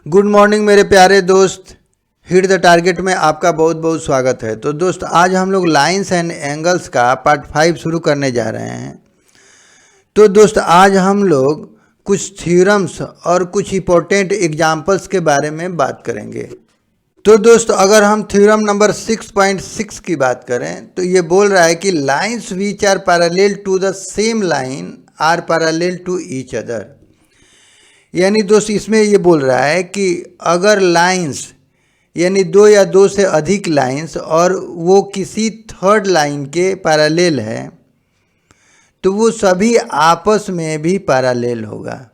Good morning मेरे प्यारे दोस्त। हिट द टारगेट में आपका बहुत बहुत स्वागत है। तो दोस्त, आज हम लोग लाइंस एंड एंगल्स का पार्ट 5 शुरू करने जा रहे हैं। तो दोस्त, आज हम लोग कुछ थ्योरम्स और कुछ इंपॉर्टेंट एग्जाम्पल्स के बारे में बात करेंगे। तो दोस्त, अगर हम थ्योरम नंबर 6.6 की बात करें तो ये बोल रहा है कि lines which are parallel to the same line are parallel to each other. यानी दोस्त, इसमें ये बोल रहा है कि अगर लाइंस यानी दो या दो से अधिक लाइंस और वो किसी थर्ड लाइन के पैरेलल है तो वो सभी आपस में भी पैरेलल होगा।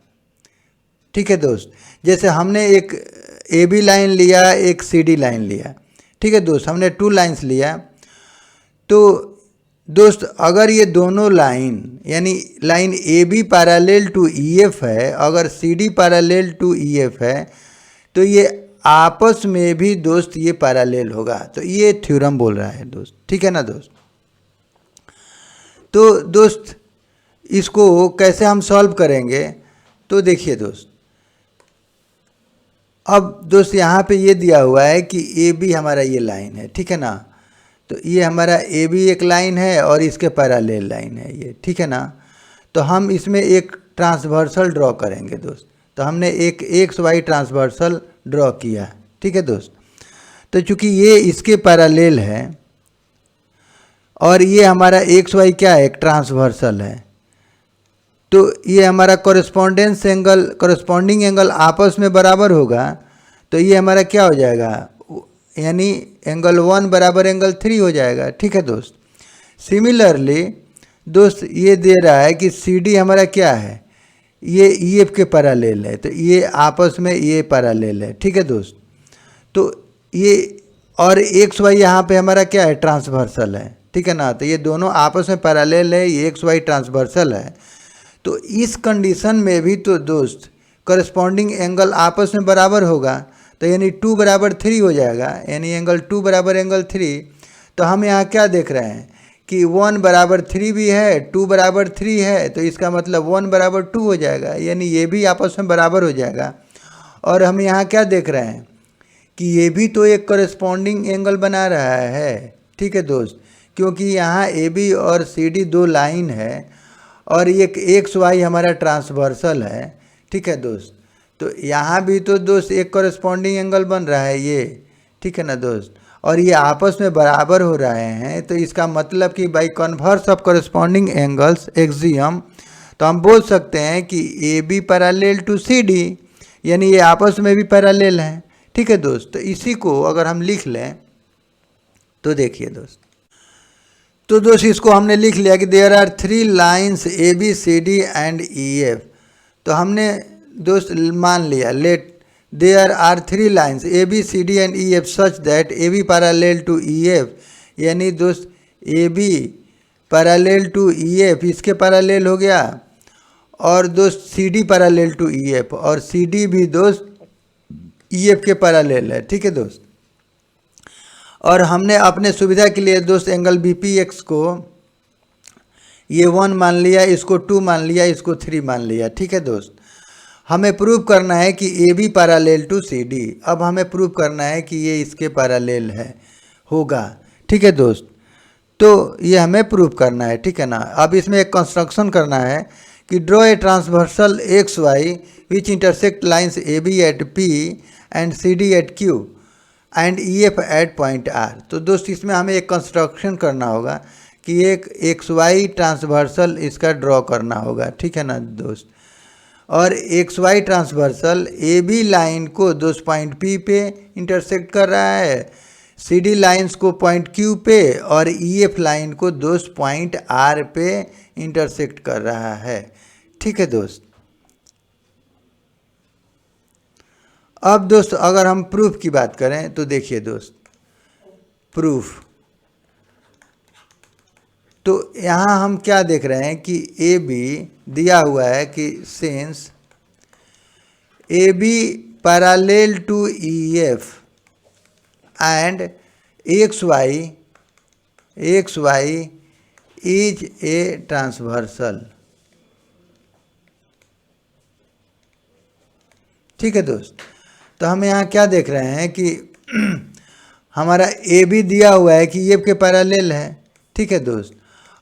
ठीक है दोस्त, जैसे हमने एक ए बी लाइन लिया, एक सी डी लाइन लिया। ठीक है दोस्त, हमने 2 लाइंस लिया। तो दोस्त, अगर ये दोनों लाइन यानी line A B parallel to E F है, अगर C D parallel to E F है, तो ये आपस में भी दोस्त ये पैरेलल होगा। तो ये थ्योरम बोल रहा है दोस्त। ठीक है ना दोस्त। तो दोस्त, इसको कैसे हम सॉल्व करेंगे, तो देखिए दोस्त। अब दोस्त, यहाँ पे ये दिया हुआ है कि ए बी हमारा ये लाइन है। ठीक है ना। तो ये हमारा ए बी एक लाइन है और इसके पैरेलल लाइन है ये। ठीक है ना। तो हम इसमें एक ट्रांसवर्सल ड्रॉ करेंगे दोस्त। तो हमने एक एक्स वाई ट्रांसवर्सल ड्रॉ किया। ठीक है दोस्त। तो चूंकि ये इसके पैरेलल है और ये हमारा एक्स वाई क्या है, एक ट्रांसवर्सल है, तो ये हमारा कॉरेस्पॉन्डिंग एंगल आपस में बराबर होगा। तो ये हमारा क्या हो जाएगा, यानी एंगल 1 बराबर एंगल 3 हो जाएगा। ठीक है दोस्त। सिमिलरली दोस्त, ये दे रहा है कि सी डी हमारा क्या है, ये ई एफ के पैरेलल है। तो ये आपस में ये पैरेलल है। ठीक है दोस्त। तो ये और एक्स वाई यहाँ पे हमारा क्या है, ट्रांसवर्सल है। ठीक है ना। तो ये दोनों आपस में पैरेलल है, ये एक्स वाई ट्रांसवर्सल है। तो इस कंडीशन में भी तो दोस्त कॉरेस्पॉन्डिंग एंगल आपस में बराबर होगा। तो यानी 2 बराबर 3 हो जाएगा, यानी एंगल 2 बराबर एंगल 3। तो हम यहाँ क्या देख रहे हैं कि 1 बराबर 3 भी है, 2 बराबर 3 है, तो इसका मतलब 1 बराबर 2 हो जाएगा, यानी ये भी आपस में बराबर हो जाएगा। और हम यहाँ क्या देख रहे हैं कि ये भी तो एक कॉरेस्पॉन्डिंग एंगल बना रहा है। ठीक है दोस्त, क्योंकि यहाँ ए बी और सी डी 2 लाइन है और ये एक्स वाई हमारा ट्रांसवर्सल है। ठीक है दोस्त। तो यहाँ भी तो दोस्त एक कॉरेस्पॉन्डिंग एंगल बन रहा है ये। ठीक है ना दोस्त। और ये आपस में बराबर हो रहे हैं। तो इसका मतलब कि by converse of corresponding angles axiom, तो हम बोल सकते हैं कि A B parallel to C D, यानी ये आपस में भी पैरेलल हैं। ठीक है दोस्त। तो इसी को अगर हम लिख लें तो देखिए दोस्त। तो दोस्त, इसको हमने लिख लिया कि there are 3 lines A B C D and E F. तो हमने दोस्त मान लिया, let there are 3 lines A B C D and E F such that A B parallel to E F, यानी दोस्त A B parallel to E F इसके parallel हो गया, और दोस्त C D parallel to E F, और C D भी दोस्त ई एफ के पैरेलल है। ठीक है दोस्त। और हमने अपने सुविधा के लिए दोस्त एंगल बी पी एक्स को ये 1 मान लिया, इसको 2 मान लिया, इसको 3 मान लिया। ठीक है दोस्त। हमें प्रूव करना है कि A B parallel to C D. अब हमें प्रूव करना है कि ये इसके पैरेलल है, होगा। ठीक है दोस्त। तो ये हमें प्रूव करना है। ठीक है ना। अब इसमें एक कंस्ट्रक्शन करना है कि draw a transversal X Y which intersect lines A B at P and C D at Q and E F at point R. तो दोस्त, इसमें हमें एक कंस्ट्रक्शन करना होगा कि एक एक्स वाई ट्रांसवर्सल इसका ड्रॉ करना होगा। ठीक है ना दोस्त। और X Y transversal A B line को दोस्त पॉइंट पी पे इंटरसेक्ट कर रहा है, सी डी लाइन्स को पॉइंट क्यू पे, और ई एफ लाइन को दोस्त पॉइंट आर पे इंटरसेक्ट कर रहा है। ठीक है दोस्त। अब दोस्त, अगर हम प्रूफ की बात करें तो देखिए दोस्त, प्रूफ। तो यहाँ हम क्या देख रहे हैं कि ए बी दिया हुआ है कि since A B parallel to E F and X Y is a transversal. ठीक है दोस्त। तो हम यहाँ क्या देख रहे हैं कि हमारा ए भी दिया हुआ है कि ये के पैरेलल है, ठीक है दोस्त,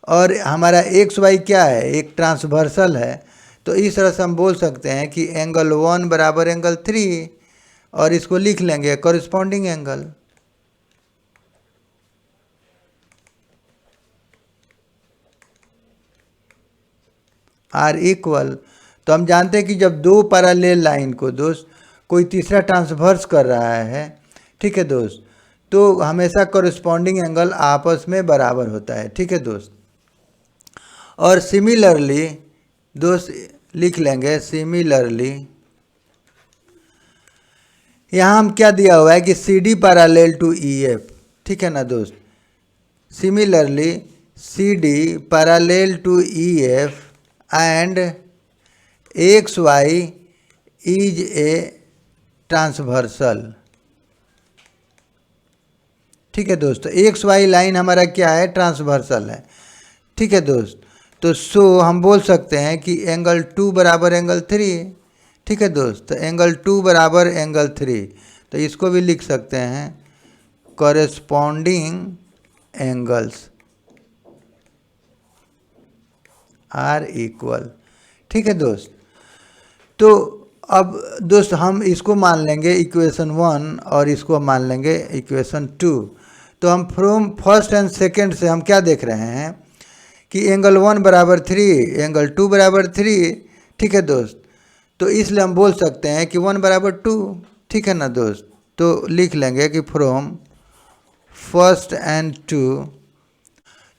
और हमारा एक्स वाई क्या है, एक ट्रांसवर्सल है। तो इस तरह से हम बोल सकते हैं कि एंगल 1 बराबर एंगल 3, और इसको लिख लेंगे कॉरस्पॉन्डिंग एंगल। आर इक्वल, तो हम जानते हैं कि जब दो पैरेलल लाइन को दोस्त कोई तीसरा ट्रांसवर्स कर रहा है, ठीक है दोस्त, तो हमेशा कॉरस्पॉन्डिंग एंगल आपस में बराबर होता है, ठीक है दोस्त। और सिमिलरली दोस्त लिख लेंगे, सिमिलरली यहाँ हम क्या दिया हुआ है कि C D parallel to E F, ठीक है ना दोस्त। Similarly C D parallel to E F and X Y is a transversal, ठीक है दोस्त। एक्स वाई लाइन हमारा क्या है, ट्रांसवर्सल है, ठीक है दोस्त। तो सो हम बोल सकते हैं कि एंगल 2 बराबर एंगल 3, ठीक है दोस्त। तो एंगल 2 बराबर एंगल 3, तो इसको भी लिख सकते हैं कॉरस्पॉन्डिंग एंगल्स आर इक्वल, ठीक है दोस्त। तो अब दोस्त हम इसको मान लेंगे इक्वेशन 1 और इसको मान लेंगे इक्वेशन 2। तो हम फ्रॉम फर्स्ट एंड सेकेंड से हम क्या देख रहे हैं कि एंगल 1 बराबर 3, एंगल 2 बराबर 3, ठीक है दोस्त। तो इसलिए हम बोल सकते हैं कि 1 बराबर 2, ठीक है ना दोस्त। तो लिख लेंगे कि फ्रॉम फर्स्ट एंड 2,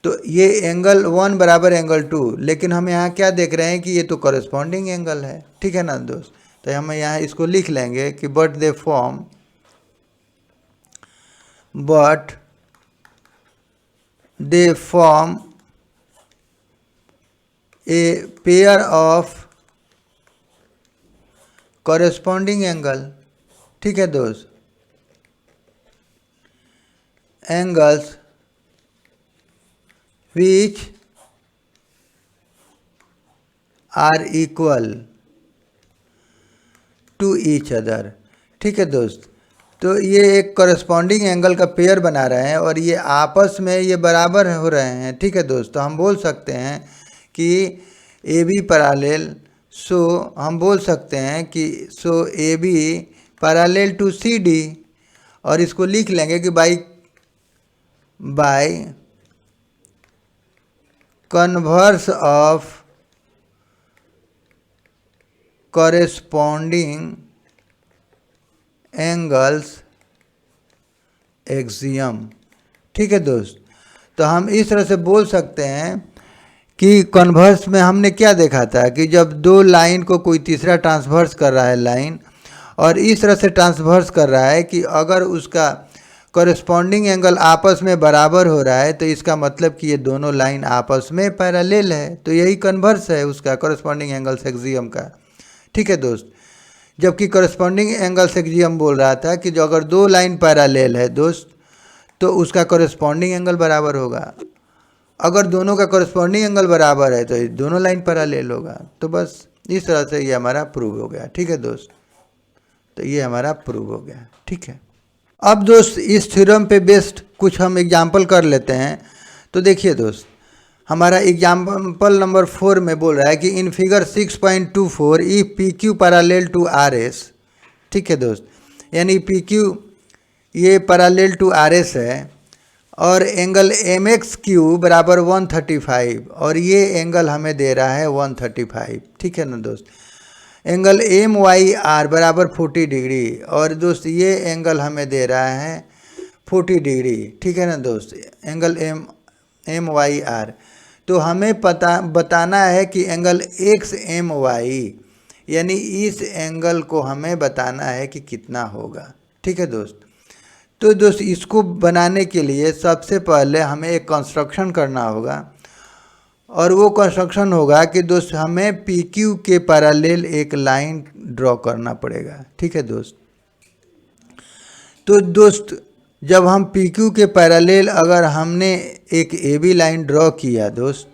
तो ये एंगल 1 बराबर एंगल 2, लेकिन हम यहाँ क्या देख रहे हैं कि ये तो कॉरस्पॉन्डिंग एंगल है, ठीक है ना दोस्त। तो हम यहाँ इसको लिख लेंगे कि but they form a pair of corresponding angle, ठीक है दोस्त, angles which are equal to each other, ठीक है दोस्त। तो ये एक कॉरस्पॉन्डिंग एंगल का पेयर बना रहे हैं और ये आपस में ये बराबर हो रहे हैं, ठीक है दोस्त। तो हम बोल सकते हैं कि ए बी पैरेलल, सो हम बोल सकते हैं कि so A B parallel to C D, और इसको लिख लेंगे कि by converse of corresponding angles axiom, ठीक है दोस्त। तो हम इस तरह से बोल सकते हैं कि कन्वर्स में हमने क्या देखा था कि जब दो लाइन को कोई तीसरा ट्रांसवर्स कर रहा है लाइन, और इस तरह से ट्रांसवर्स कर रहा है कि अगर उसका कॉरस्पॉन्डिंग एंगल आपस में बराबर हो रहा है, तो इसका मतलब कि ये दोनों लाइन आपस में पैरेलल है। तो यही कन्वर्स है उसका कॉरस्पॉन्डिंग एंगल्स एक्सियम का, ठीक है दोस्त। जबकि कॉरस्पॉन्डिंग एंगल्स एक्सियम बोल रहा था कि जो अगर दो लाइन पैरेलल है दोस्त, तो उसका कॉरस्पॉन्डिंग एंगल बराबर होगा। अगर दोनों का कॉरस्पॉन्डिंग एंगल बराबर है तो दोनों लाइन पैरेलल होगा। तो बस इस तरह से ये हमारा प्रूव हो गया, ठीक है दोस्त। तो ये हमारा प्रूव हो गया, ठीक है। अब दोस्त इस थ्योरम पे बेस्ड कुछ हम एग्जाम्पल कर लेते हैं। तो देखिए दोस्त, हमारा एग्जाम्पल नंबर 4 में बोल रहा है कि in figure 6.24 E P Q parallel to R S, ठीक है दोस्त। यानी पी क्यू ये पैरेलल टू आर एस है, और एंगल एम एक्स क्यू बराबर 135, और ये एंगल हमें दे रहा है 135, ठीक है ना दोस्त। एंगल एम वाई आर बराबर 40 डिग्री, और दोस्त ये एंगल हमें दे रहा है 40 डिग्री, ठीक है ना दोस्त, एंगल एम वाई आर। तो हमें बताना है कि एंगल एक्स एम वाई, यानी इस एंगल को हमें बताना है कि कितना होगा, ठीक है दोस्त। तो दोस्त इसको बनाने के लिए सबसे पहले हमें एक कंस्ट्रक्शन करना होगा, और वो कंस्ट्रक्शन होगा कि दोस्त हमें पी क्यू के पैरेलल एक लाइन ड्रॉ करना पड़ेगा, ठीक है दोस्त। तो दोस्त जब हम पी क्यू के पैरेलल अगर हमने एक ए बी लाइन ड्रॉ किया दोस्त,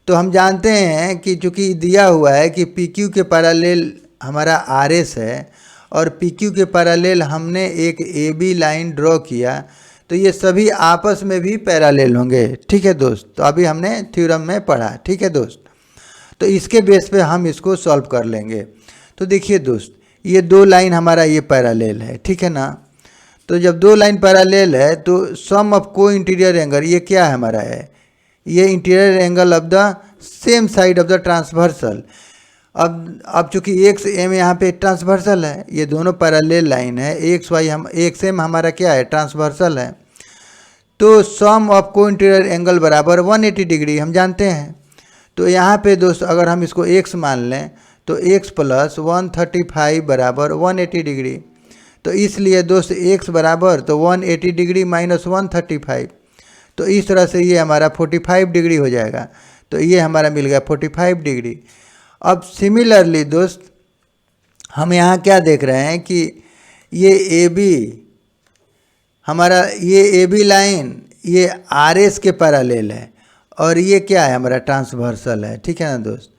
तो हम जानते हैं कि चूँकि दिया हुआ है कि पी क्यू के पैरेलल हमारा आर एस है, और पी क्यू के पैरेलल हमने एक ए बी लाइन ड्रॉ किया, तो ये सभी आपस में भी पैरेलल होंगे। ठीक है दोस्त, तो अभी हमने थ्योरम में पढ़ा। ठीक है दोस्त, तो इसके बेस पे हम इसको सॉल्व कर लेंगे। तो देखिए दोस्त, ये दो लाइन हमारा ये पैरेलल है, ठीक है ना। तो जब दो लाइन पैरेलल है तो सम ऑफ को इंटीरियर एंगल ये क्या है हमारा है, ये interior angle of the same side of the transversal. अब चूंकि एक्स एम यहाँ पे ट्रांसवर्सल है, ये दोनों पैरेलल लाइन है, एक्स वाई हम एक्स एम हमारा क्या है ट्रांसवर्सल है, तो सम ऑफ को इंटीरियर एंगल बराबर 180 डिग्री हम जानते हैं। तो यहाँ पे दोस्त अगर हम इसको x मान लें तो x प्लस 135 बराबर 180 डिग्री। तो इसलिए दोस्त x बराबर तो 180 डिग्री माइनस 135, तो इस तरह से ये हमारा 45 डिग्री हो जाएगा। तो ये हमारा मिल गया 45 डिग्री। अब सिमिलरली दोस्त हम यहाँ क्या देख रहे हैं कि ये ए बी हमारा, ये ए बी लाइन ये आर एस के पैरेलल है और ये क्या है हमारा ट्रांसवर्सल है। ठीक है ना दोस्त,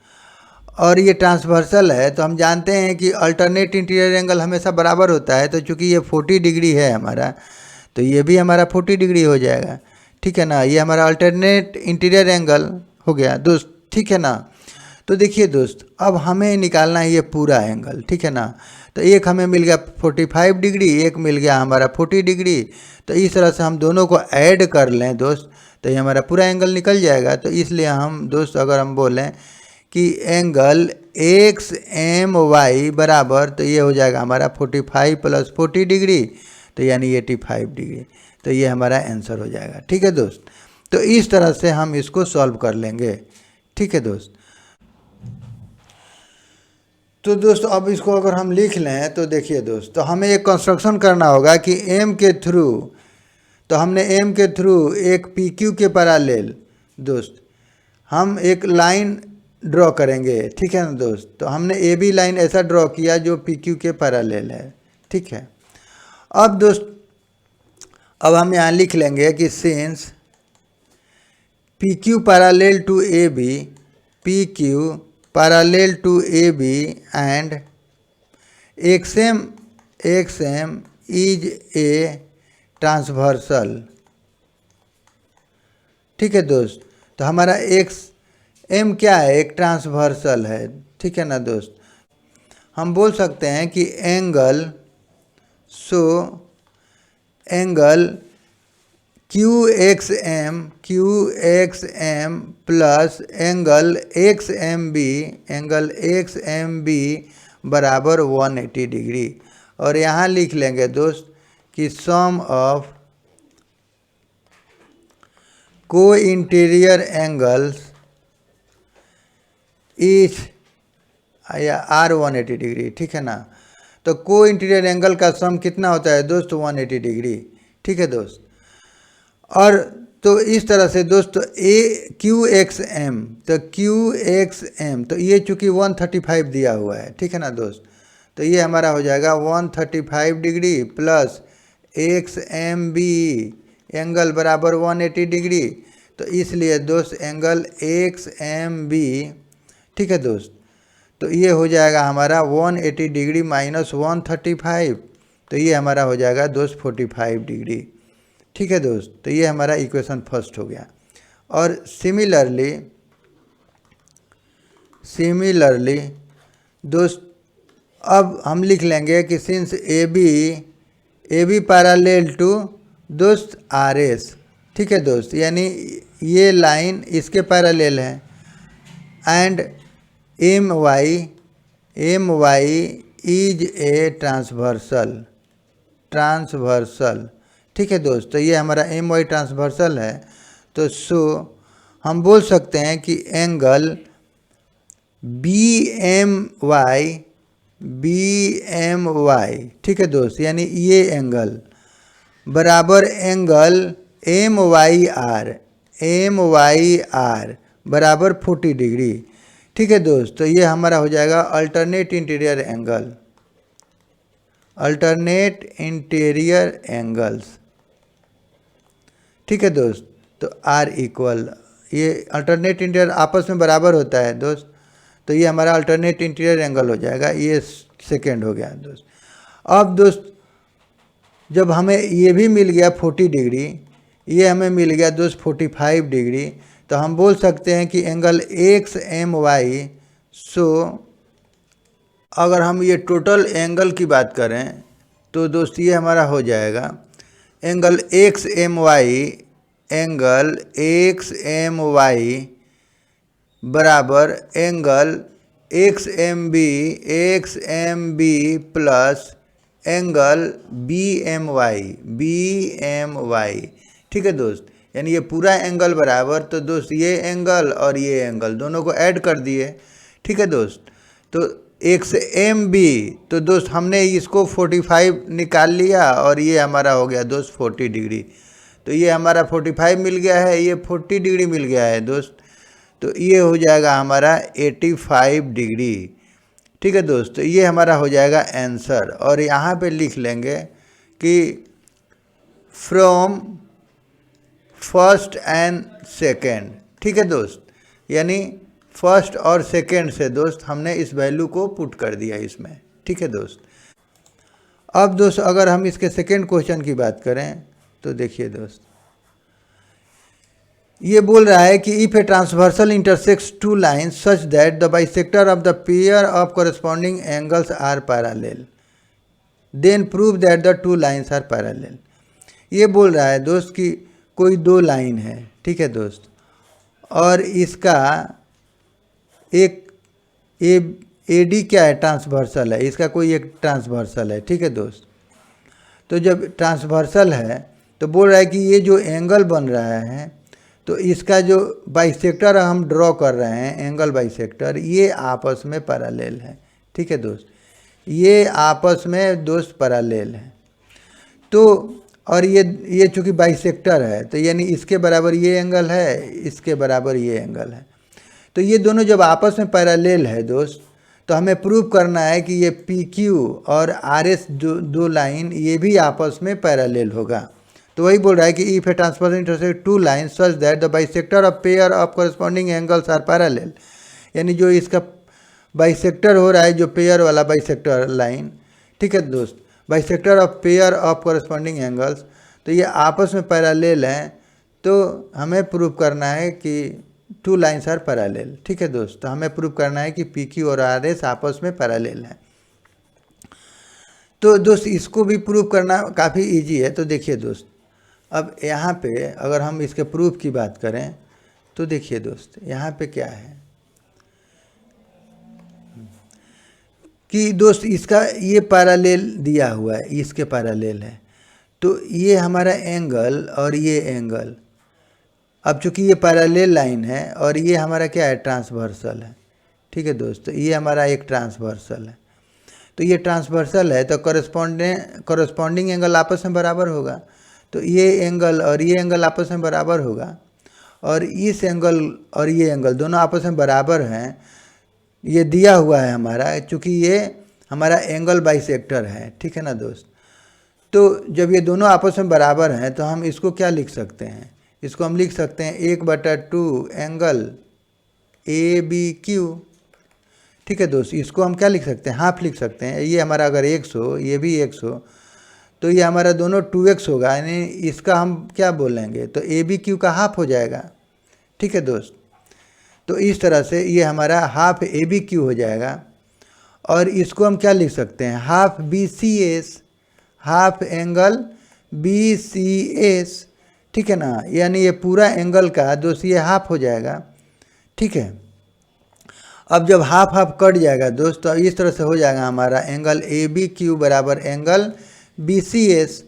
और ये ट्रांसवर्सल है तो हम जानते हैं कि अल्टरनेट इंटीरियर एंगल हमेशा बराबर होता है। तो चूंकि ये 40 डिग्री है हमारा, तो ये भी हमारा 40 डिग्री हो जाएगा। ठीक है ना, ये हमारा अल्टरनेट इंटीरियर एंगल हो गया दोस्त। ठीक है ना, तो देखिए दोस्त अब हमें निकालना है ये पूरा एंगल। ठीक है ना, तो एक हमें मिल गया 45 डिग्री, एक मिल गया हमारा 40 डिग्री। तो इस तरह से हम दोनों को ऐड कर लें दोस्त, तो ये हमारा पूरा एंगल निकल जाएगा। तो इसलिए हम दोस्त अगर हम बोलें कि एंगल एक्स एम वाई बराबर, तो ये हो जाएगा हमारा 45 प्लस 40 डिग्री, तो यानी 85 डिग्री। तो ये हमारा आंसर हो जाएगा। ठीक है दोस्त, तो इस तरह से हम इसको सॉल्व कर लेंगे। ठीक है दोस्त, तो दोस्त अब इसको अगर हम लिख लें तो देखिए दोस्त, तो हमें एक कंस्ट्रक्शन करना होगा कि एम के थ्रू, तो हमने एम के थ्रू एक पी क्यू के पैरेलल दोस्त हम एक लाइन ड्रॉ करेंगे। ठीक है ना दोस्त, तो हमने ए बी लाइन ऐसा ड्रॉ किया जो पी क्यू के पैरेलल है। ठीक है, अब दोस्त अब हम यहाँ लिख लेंगे कि since P Q parallel to A B, P Q parallel to A B and XM is a transversal. ठीक है दोस्त, तो हमारा एक्स एम क्या है, एक ट्रांसवर्सल है। ठीक है ना दोस्त, हम बोल सकते हैं कि angle, so angle Q X M plus angle X M B बराबर 180 डिग्री। और यहाँ लिख लेंगे दोस्त कि सम ऑफ को इंटीरियर एंगल्स इज या आर 180 डिग्री। ठीक है ना, तो को इंटीरियर एंगल का सम कितना होता है दोस्त, 180 डिग्री। ठीक है दोस्त, और तो इस तरह से दोस्त ए क्यू एक्स एम, तो क्यू एक्स एम, तो ये चूँकि 135 दिया हुआ है। ठीक है ना दोस्त, तो ये हमारा हो जाएगा 135 degree plus X M B angle बराबर 180 डिग्री। तो इसलिए दोस्त एंगल एक्स एम बी, ठीक है दोस्त, तो ये हो जाएगा हमारा 180 डिग्री माइनस 135, तो ये हमारा हो जाएगा दोस्त 45 डिग्री। ठीक है दोस्त, तो ये हमारा इक्वेशन फर्स्ट हो गया। और सिमिलरली दोस्त अब हम लिख लेंगे कि since A B parallel to दोस्त आर एस। ठीक है दोस्त, यानी ये लाइन इसके पैरेलल है and M Y is a transversal. ठीक है दोस्त, तो ये हमारा एम वाई ट्रांसवर्सल है। तो सो हम बोल सकते हैं कि एंगल बी एम वाई, ठीक है दोस्त, यानी ये एंगल बराबर एंगल एम वाई आर बराबर 40 डिग्री। ठीक है दोस्त, तो ये हमारा हो जाएगा अल्टरनेट इंटीरियर एंगल्स। ठीक है दोस्त, तो आर इक्वल, ये अल्टरनेट इंटीरियर आपस में बराबर होता है दोस्त, तो ये हमारा अल्टरनेट इंटीरियर एंगल हो जाएगा। ये सेकेंड हो गया दोस्त। अब दोस्त जब हमें ये भी मिल गया 40 डिग्री, ये हमें मिल गया दोस्त 45 डिग्री, तो हम बोल सकते हैं कि एंगल एक्स एम वाई, सो अगर हम ये टोटल एंगल की बात करें तो दोस्त ये हमारा हो जाएगा angle X M Y, angle X M Y बराबर angle X M B plus angle B M Y. ठीक है दोस्त, यानी ये पूरा एंगल बराबर, तो दोस्त ये एंगल और ये एंगल दोनों को ऐड कर दिए। ठीक है दोस्त, तो एक्स एम बी, तो दोस्त हमने इसको 45 निकाल लिया और ये हमारा हो गया दोस्त 40 डिग्री। तो ये हमारा 45 मिल गया है, ये 40 डिग्री मिल गया है दोस्त, तो ये हो जाएगा हमारा 85 डिग्री। ठीक है दोस्त, तो ये हमारा हो जाएगा आंसर। और यहाँ पे लिख लेंगे कि फ्रॉम फर्स्ट एंड सेकेंड। ठीक है दोस्त, यानी फर्स्ट और सेकेंड से दोस्त हमने इस वैल्यू को पुट कर दिया इसमें। ठीक है दोस्त, अब दोस्त अगर हम इसके सेकेंड क्वेश्चन की बात करें तो देखिए दोस्त, ये बोल रहा है कि if a transversal intersects two lines such that the bisector of the pair of corresponding angles are parallel, then prove that the two lines are parallel. ये बोल रहा है दोस्त कि कोई दो लाइन है, ठीक है दोस्त, और इसका एक ए डी क्या है, ट्रांसवर्सल है, इसका कोई एक ट्रांसवर्सल है। ठीक है दोस्त, तो जब ट्रांसवर्सल है तो बोल रहा है कि ये जो एंगल बन रहा है, तो इसका जो बाइसेक्टर हम ड्रॉ कर रहे हैं एंगल बाइसेक्टर, ये आपस में पैरेलल है। ठीक है दोस्त, ये आपस में दोस्त पैरेलल है। तो और ये चूँकि बाइसेक्टर है तो यानी इसके बराबर ये एंगल है, इसके बराबर ये एंगल है, तो ये दोनों जब आपस में पैरेलल है दोस्त, तो हमें प्रूव करना है कि ये पी क्यू और आर एस दो लाइन ये भी आपस में पैरेलल होगा। तो वही बोल रहा है कि if a transversal intersect two line such that the bisector of pair of corresponding angles are parallel, यानी जो इसका बाइसेक्टर हो रहा है, जो पेयर वाला बाइसेक्टर लाइन, ठीक है दोस्त, bisector of pair of corresponding angles, तो ये आपस में पैरेलल हैं, तो हमें प्रूव करना है कि टू लाइन्स आर पैरेलल। ठीक है दोस्त, तो हमें प्रूव करना है कि पी क्यू और आर एस आपस में पैरेलल हैं। तो दोस्त इसको भी प्रूव करना काफ़ी इजी है। तो देखिए दोस्त, अब यहाँ पे अगर हम इसके प्रूफ की बात करें तो देखिए दोस्त, यहाँ पे क्या है कि दोस्त इसका ये पैरेलल दिया हुआ है, इसके पैरेलल है, तो ये हमारा एंगल और ये एंगल, अब चूँकि ये पैरेलल लाइन है और ये हमारा क्या है, ट्रांसवर्सल है। ठीक है दोस्त, तो ये हमारा एक ट्रांसवर्सल है, तो ये ट्रांसवर्सल है, तो कॉरेस्पॉन्डिंग एंगल आपस में बराबर होगा, तो ये एंगल और ये एंगल आपस में बराबर होगा, और इस एंगल और ये एंगल दोनों आपस में बराबर हैं, ये दिया हुआ है हमारा, चूँकि ये हमारा एंगल बाइसेक्टर है। ठीक है ना दोस्त, तो जब ये दोनों आपस में बराबर हैं तो हम इसको क्या लिख सकते हैं, इसको हम लिख सकते हैं 1/2 एंगल ए बी क्यू। ठीक है दोस्त, इसको हम क्या लिख सकते हैं, हाफ लिख सकते हैं। ये हमारा अगर 100, ये भी 100, तो ये हमारा दोनों 2x होगा, यानी इसका हम क्या बोलेंगे, तो ए बी क्यू का हाफ हो जाएगा। ठीक है दोस्त, तो इस तरह से ये हमारा हाफ ए बी क्यू हो जाएगा, और इसको हम क्या लिख सकते हैं, half B C S, half angle B C S. ठीक है ना, यानी ये पूरा एंगल का दोस्त ये हाफ हो जाएगा। ठीक है, अब जब हाफ हाफ कट जाएगा दोस्त, तो इस तरह से हो जाएगा हमारा एंगल ए बी क्यू बराबर एंगल बी सी एस,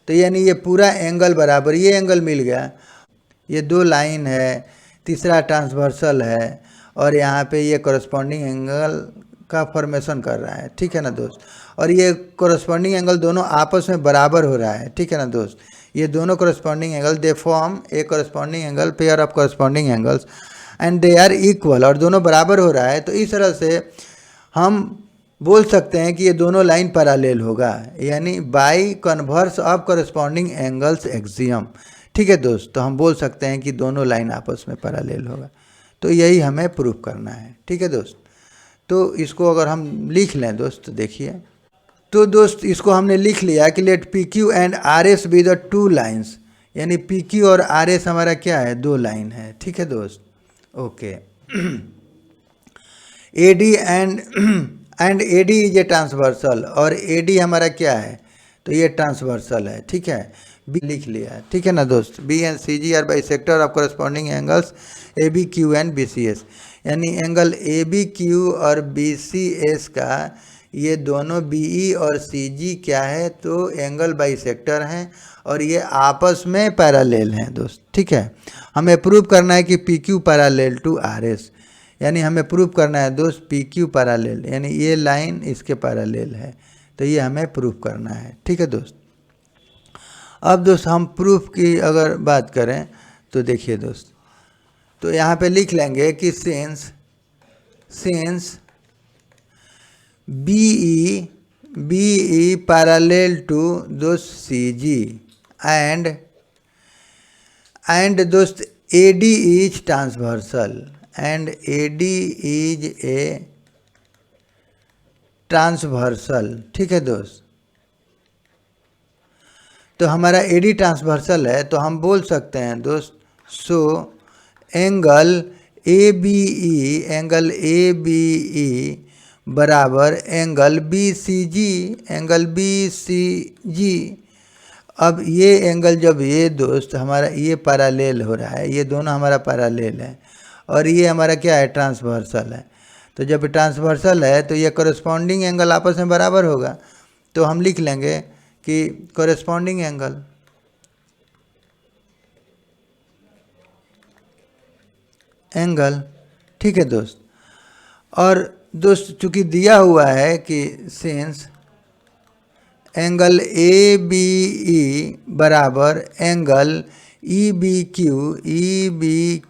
तो यानी ये पूरा एंगल बराबर ये एंगल मिल गया। ये दो लाइन है, तीसरा ट्रांसवर्सल है, और यहाँ पे ये कॉरेस्पॉन्डिंग एंगल का फॉर्मेशन कर रहा है। ठीक है ना दोस्त, और ये कॉरेस्पॉन्डिंग एंगल दोनों आपस में बराबर हो रहा है। ठीक है ना दोस्त, ये दोनों corresponding angle they form a corresponding angle pair of corresponding angles and they are equal, और दोनों बराबर हो रहा है। तो इस तरह से हम बोल सकते हैं कि ये दोनों लाइन पैरेलल होगा, यानी bye converse of corresponding angles axiom. ठीक है दोस्त, तो हम बोल सकते हैं कि दोनों लाइन आपस में पैरेलल होगा, तो यही हमें प्रूफ करना है। ठीक है दोस्त, तो इसको अगर हम लिख लें दोस्त, तो देखिए तो दोस्त इसको हमने लिख लिया कि let P Q and R S be the two lines, यानी पी क्यू और आर एस हमारा क्या है, दो लाइन है। ठीक है दोस्त, okay. A D and A D is a transversal, और ए डी हमारा क्या है, तो ये ट्रांसवर्सल है। ठीक है, बी लिख लिया। ठीक है ना दोस्त, B and C G are bisector of corresponding angles A B Q and B C S, यानी एंगल ए बी क्यू और बी सी एस का ये दोनों बी ई और सी जी क्या है, तो एंगल बाई सेक्टर हैं और ये आपस में पैरेलल हैं दोस्त। ठीक है, हमें प्रूव करना है कि P Q parallel to R S, यानी हमें प्रूव करना है दोस्त पी क्यू पैरेलल, यानी ये लाइन इसके पैरेलल है, तो ये हमें प्रूव करना है। ठीक है दोस्त, अब दोस्त हम प्रूफ की अगर बात करें तो देखिए दोस्त, तो यहाँ पे लिख लेंगे कि since B E parallel to दोस्त सी जी एंड दोस्त A D is transversal, and A D is a transversal. ठीक है दोस्त, तो हमारा ए डी ट्रांसवर्सल है, तो हम बोल सकते हैं दोस्त so angle A B E बराबर एंगल बी सी जी। अब ये एंगल जब ये दोस्त हमारा ये पैरेलल हो रहा है, ये दोनों हमारा पैरेलल है और ये हमारा क्या है, ट्रांसवर्सल है, तो जब ट्रांसवर्सल है तो ये कॉरस्पॉन्डिंग एंगल आपस में बराबर होगा, तो हम लिख लेंगे कि कॉरस्पॉन्डिंग एंगल। ठीक है दोस्त, और दोस्त चूंकि दिया हुआ है कि since angle A B E बराबर एंगल ई बी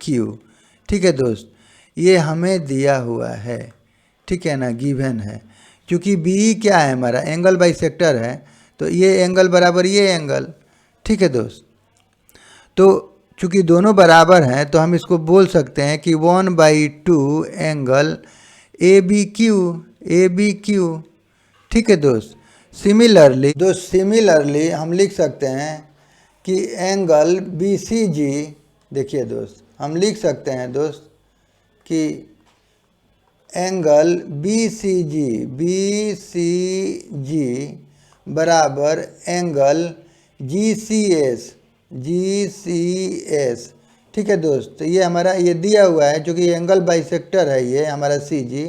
क्यू। ठीक है दोस्त, ये हमें दिया हुआ है। ठीक है ना, गिवन है, क्योंकि बी क्या है हमारा, एंगल बाई सेक्टर है, तो ये एंगल बराबर ये एंगल। ठीक है दोस्त, तो चूंकि दोनों बराबर हैं तो हम इसको बोल सकते हैं कि 1/2 एंगल ए बी क्यू। ठीक है दोस्त, सिमिलरली हम लिख सकते हैं कि एंगल बी सी जी, देखिए दोस्त हम लिख सकते हैं दोस्त कि एंगल बी सी जी बराबर एंगल जी सी एस। ठीक है दोस्त, तो ये हमारा ये दिया हुआ है, क्योंकि एंगल बाइसेक्टर है ये हमारा सी जी,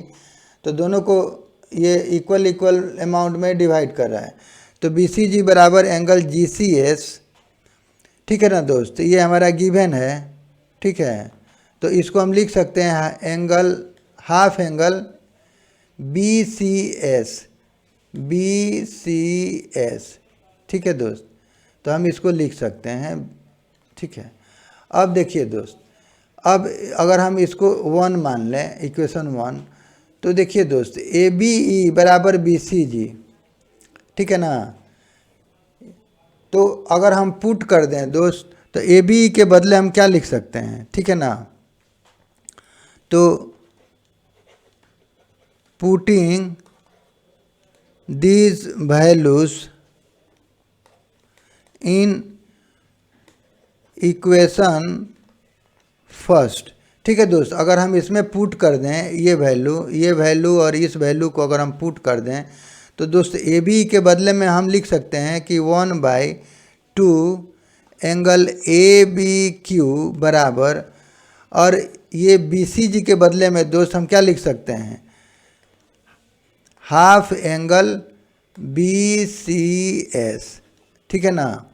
तो दोनों को ये इक्वल अमाउंट में डिवाइड कर रहा है, तो बी सी जी बराबर एंगल जी सी एस। ठीक है ना दोस्त, ये हमारा गिवन है। ठीक है, तो इसको हम लिख सकते हैं angle half angle B C S. ठीक है दोस्त, तो हम इसको लिख सकते हैं। ठीक है, अब देखिए दोस्त, अब अगर हम इसको 1 मान लें, इक्वेशन 1, तो देखिए दोस्त ए बी ई बराबर बी सी जी। ठीक है ना, तो अगर हम पुट कर दें दोस्त, तो ए बी ई के बदले हम क्या लिख सकते हैं, ठीक है ना, तो putting these values in equation first. ठीक है दोस्त, अगर हम इसमें पुट कर दें ये वैल्यू और इस वैल्यू को अगर हम पुट कर दें, तो दोस्त ए बी के बदले में हम लिख सकते हैं कि 1/2 एंगल ए बी क्यू बराबर, और ये बी सी जी के बदले में दोस्त हम क्या लिख सकते हैं, half angle B C S. ठीक है ना,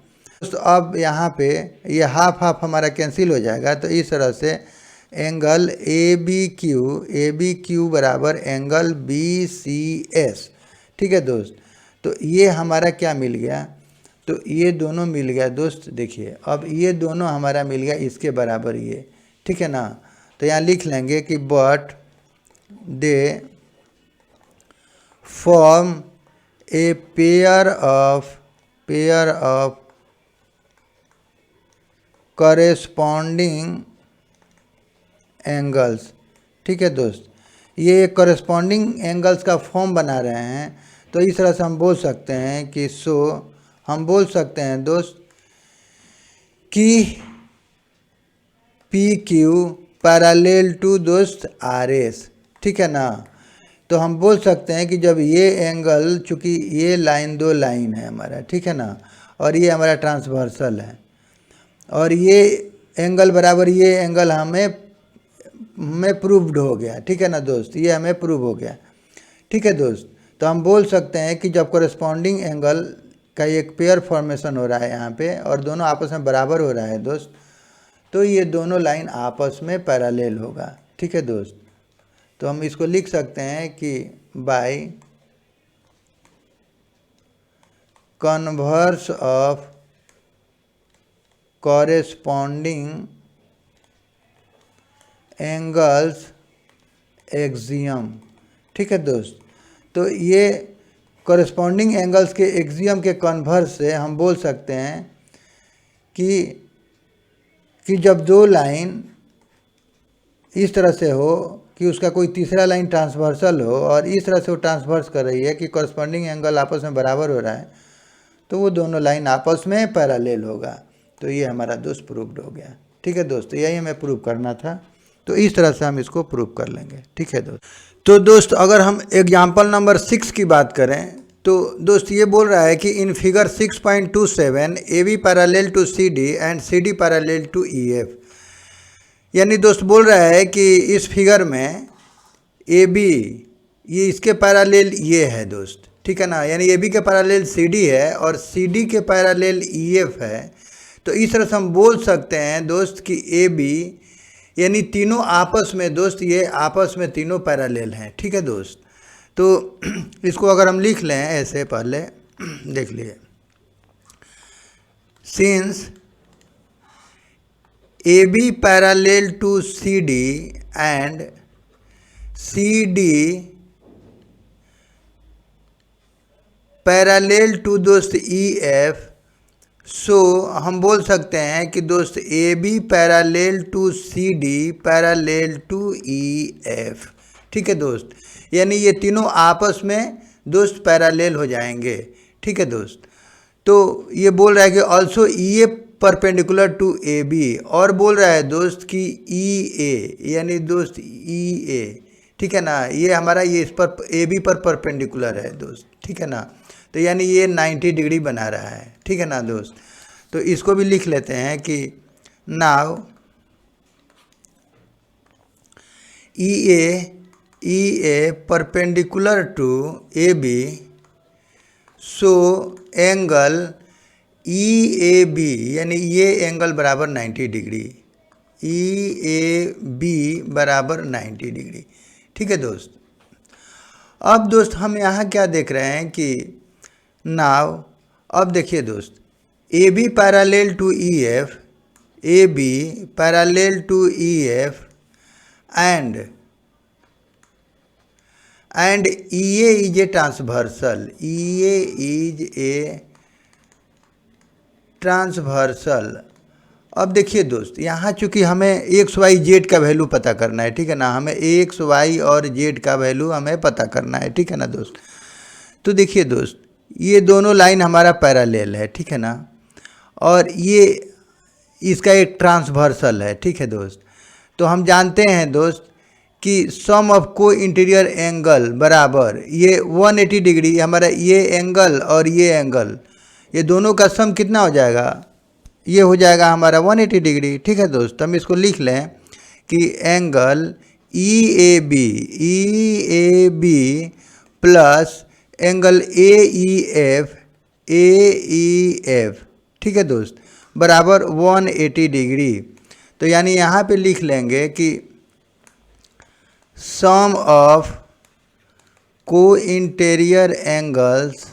तो अब यहाँ पे ये हाफ हमारा कैंसिल हो जाएगा, तो इस तरह से एंगल ए बी क्यू बराबर एंगल बी सी एस। ठीक है दोस्त, तो ये हमारा क्या मिल गया, तो ये दोनों मिल गया दोस्त। देखिए अब ये दोनों हमारा मिल गया इसके बराबर ये। ठीक है ना, तो यहाँ लिख लेंगे कि but they form a pair of corresponding angles. ठीक है दोस्त, ये कॉरेस्पॉन्डिंग एंगल्स का फॉर्म बना रहे हैं, तो इस तरह से हम बोल सकते हैं कि हम बोल सकते हैं दोस्त कि पी क्यू पैरेलल टू दोस्त आर एस, ठीक है ना। तो हम बोल सकते हैं कि जब ये एंगल, चूँकि ये लाइन दो लाइन है हमारा, ठीक है ना, और ये हमारा ट्रांसवर्सल है, और ये एंगल बराबर ये एंगल हमें प्रूव्ड हो गया, ठीक है ना दोस्त, ये हमें प्रूव हो गया, ठीक है दोस्त। तो हम बोल सकते हैं कि जब कोरेस्पॉन्डिंग एंगल का एक पेयर फॉर्मेशन हो रहा है यहाँ पे और दोनों आपस में बराबर हो रहा है दोस्त, तो ये दोनों लाइन आपस में पैरेलल होगा, ठीक है दोस्त। तो हम इसको लिख सकते हैं कि by converse of corresponding angles axiom, ठीक है दोस्त। तो ये कॉरेस्पॉन्डिंग एंगल्स के एक्सियम के कन्वर्स से हम बोल सकते हैं कि जब दो लाइन इस तरह से हो कि उसका कोई तीसरा लाइन ट्रांसवर्सल हो और इस तरह से वो ट्रांसवर्स कर रही है कि कॉरेस्पॉन्डिंग एंगल आपस में बराबर हो रहा है, तो वो दोनों लाइन आपस में पैरेलल होगा। तो ये हमारा दोस्त प्रूव्ड हो गया, ठीक है दोस्त। यही हमें प्रूव करना था, तो इस तरह से हम इसको प्रूव कर लेंगे, ठीक है दोस्त। तो दोस्त अगर हम एग्जाम्पल नंबर 6 की बात करें तो दोस्त ये बोल रहा है कि in figure 6.27 A B parallel to C D and C D parallel to E F. यानी दोस्त बोल रहा है कि इस फिगर में ए बी ये इसके पैरेलल ये है दोस्त, ठीक है ना, यानी ए बी के पैरेलल सी डी है और सी डी के पैरेलल ई एफ है। तो इस तरह से हम बोल सकते हैं दोस्त कि ए बी यानी तीनों आपस में दोस्त, ये आपस में तीनों पैरेलल हैं, ठीक है दोस्त। तो इसको अगर हम लिख लें ऐसे, पहले देख लिए, since A B parallel to C D and C D parallel to दोस्त ई एफ, सो हम बोल सकते हैं कि दोस्त A B parallel to C D parallel to E F, ठीक है दोस्त। यानी ये तीनों आपस में दोस्त पैरेलल हो जाएंगे, ठीक है दोस्त। तो ये बोल रहा है कि also E A perpendicular to A B, और बोल रहा है दोस्त कि ई ए यानी दोस्त ई ए, ठीक है ना, ये हमारा ये इस पर ए बी पर परपेंडिकुलर है दोस्त, ठीक है ना। तो यानी ये 90 डिग्री बना रहा है, ठीक है ना दोस्त। तो इसको भी लिख लेते हैं कि now E A perpendicular to A B, so angle E A B यानी ये एंगल बराबर 90 डिग्री, ई ए बी बराबर 90 डिग्री, ठीक है दोस्त। अब दोस्त हम यहाँ क्या देख रहे हैं कि नाउ अब देखिए दोस्त, A B parallel to E F, A B parallel to E F and E A is a transversal, E A is a transversal. अब देखिए दोस्त, यहाँ चूँकि हमें एक्स वाई जेड का वैल्यू पता करना है, ठीक है ना, हमें एक्स वाई और जेड का वैल्यू हमें पता करना है, ठीक है ना दोस्त। तो देखिए दोस्त, ये दोनों लाइन हमारा पैरेलल है, ठीक है ना, और ये इसका एक ट्रांसवर्सल है, ठीक है दोस्त। तो हम जानते हैं दोस्त कि सम ऑफ को इंटीरियर एंगल बराबर ये 180 डिग्री हमारा ये एंगल और ये एंगल, ये दोनों का सम कितना हो जाएगा, ये हो जाएगा हमारा 180 डिग्री, ठीक है दोस्त। हम इसको लिख लें कि angle E A B plus angle A E F, ठीक है दोस्त, बराबर 180 डिग्री। तो यानी यहाँ पे लिख लेंगे कि सम ऑफ को इंटीरियर एंगल्स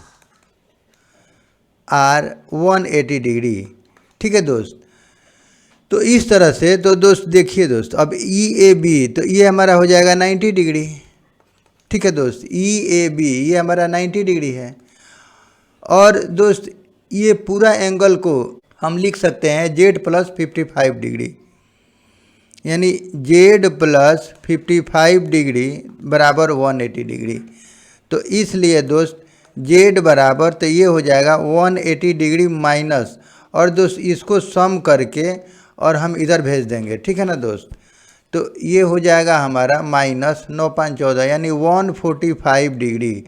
आर 180 डिग्री, ठीक है दोस्त। तो इस तरह से, तो दोस्त देखिए दोस्त, अब ई ए बी तो ये हमारा हो जाएगा 90 डिग्री, ठीक है दोस्त। ई ए बी ये हमारा 90 डिग्री है, और दोस्त ये पूरा एंगल को हम लिख सकते हैं जेड प्लस 55 डिग्री, यानी जेड प्लस 55 डिग्री बराबर 180 डिग्री। तो इसलिए दोस्त जेड बराबर, तो ये हो जाएगा 180 डिग्री माइनस, और दोस्त इसको सम करके और हम इधर भेज देंगे, ठीक है ना दोस्त। तो ये हो जाएगा हमारा माइनस 9 5 14 यानी 145 डिग्री।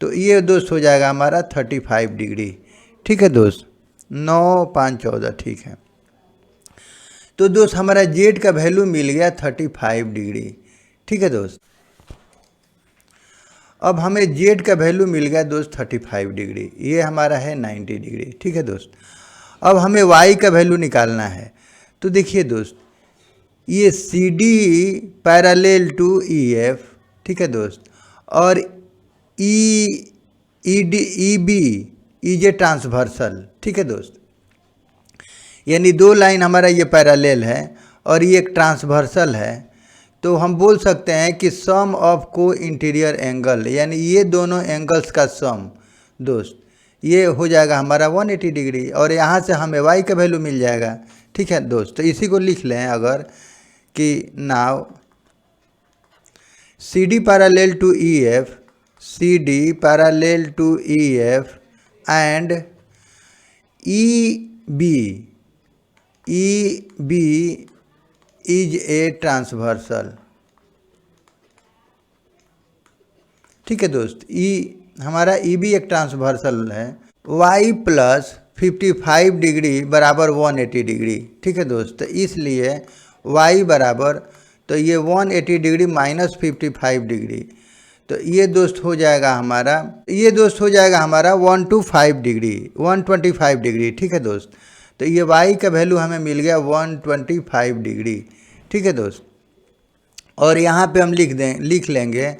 तो ये दोस्त हो जाएगा हमारा 35 डिग्री, ठीक है दोस्त। 9 5 14 ठीक है। तो दोस्त हमारा जेड का वैल्यू मिल गया 35 डिग्री, ठीक है दोस्त। अब हमें जेड का वैल्यू मिल गया दोस्त 35 डिग्री, ये हमारा है 90 डिग्री, ठीक है दोस्त। अब हमें वाई का वैल्यू निकालना है। तो देखिए दोस्त, ये C D parallel to E F, ठीक है दोस्त, और E B is a transversal, ठीक है दोस्त। यानी दो लाइन हमारा ये पैरेलल है और ये एक ट्रांसवर्सल है। तो हम बोल सकते हैं कि सम ऑफ को इंटीरियर एंगल, यानी ये दोनों एंगल्स का सम दोस्त ये हो जाएगा हमारा 180 डिग्री, और यहाँ से हमें वाई का वैल्यू मिल जाएगा, ठीक है दोस्त। तो इसी को लिख लें अगर कि now C D parallel to E F, C D parallel to E F and E B is a transversal, ठीक है दोस्त। हमारा ई बी एक ट्रांसवर्सल है। y प्लस 55 डिग्री बराबर 180 डिग्री, ठीक है दोस्त। तो इसलिए y बराबर, तो ये 180 डिग्री माइनस 55 डिग्री, तो ये दोस्त हो जाएगा हमारा, ये दोस्त हो जाएगा हमारा 125 डिग्री, 125 डिग्री, ठीक है दोस्त। तो ये y का वैल्यू हमें मिल गया 125 डिग्री, ठीक है दोस्त। और यहाँ पे हम लिख लेंगे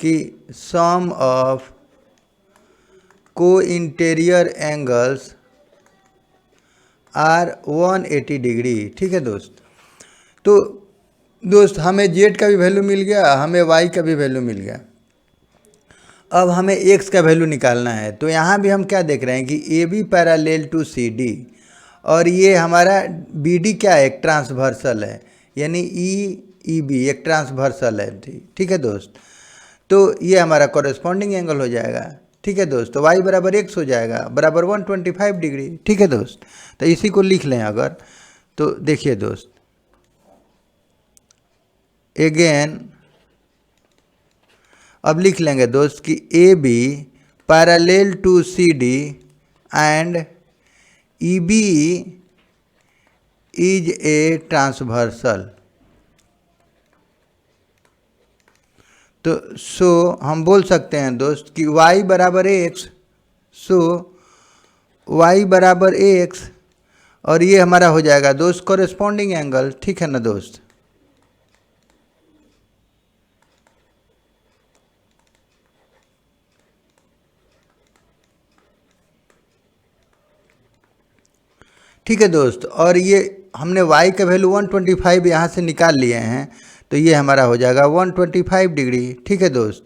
कि सम ऑफ को इंटीरियर एंगल्स आर 180 डिग्री, ठीक है दोस्त। तो दोस्त हमें जेड का भी वैल्यू मिल गया, हमें वाई का भी वैल्यू मिल गया। अब हमें एक्स का वैल्यू निकालना है। तो यहाँ भी हम क्या देख रहे हैं कि A B parallel to C D, और ये हमारा बी डी क्या है, एक ट्रांसवर्सल है, यानी ई बी एक ट्रांसवर्सल है, ठीक है दोस्त। तो ये हमारा कॉरेस्पॉन्डिंग एंगल हो जाएगा, ठीक है दोस्त। तो y बराबर x हो जाएगा बराबर 125 डिग्री, ठीक है दोस्त। तो इसी को लिख लें अगर, तो देखिए दोस्त अगेन अब लिख लेंगे दोस्त कि A B parallel to C D and E B is a transversal. तो सो हम बोल सकते हैं दोस्त कि y बराबर x, सो y बराबर x, और ये हमारा हो जाएगा दोस्त कॉरेस्पॉन्डिंग एंगल, ठीक है ना दोस्त। ठीक है दोस्त, और ये हमने y का वैल्यू 125 यहाँ से निकाल लिए हैं, तो ये हमारा हो जाएगा 125 डिग्री, ठीक है दोस्त।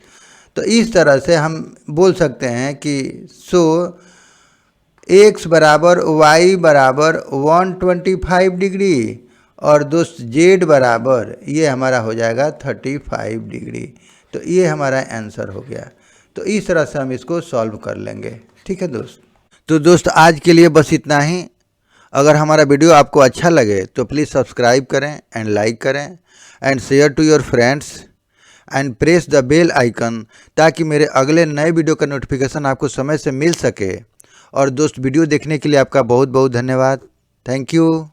तो इस तरह से हम बोल सकते हैं कि सो x बराबर y बराबर 125 डिग्री, और दोस्त z बराबर ये हमारा हो जाएगा 35 डिग्री। तो ये हमारा आंसर हो गया। तो इस तरह से हम इसको सॉल्व कर लेंगे, ठीक है दोस्त। तो दोस्त आज के लिए बस इतना ही। अगर हमारा वीडियो आपको अच्छा लगे तो प्लीज़ सब्सक्राइब करें एंड लाइक करें and share to your friends and press the bell icon, ताकि मेरे अगले नए वीडियो का नोटिफिकेशन आपको समय से मिल सके। और दोस्त वीडियो देखने के लिए आपका बहुत बहुत धन्यवाद। Thank you.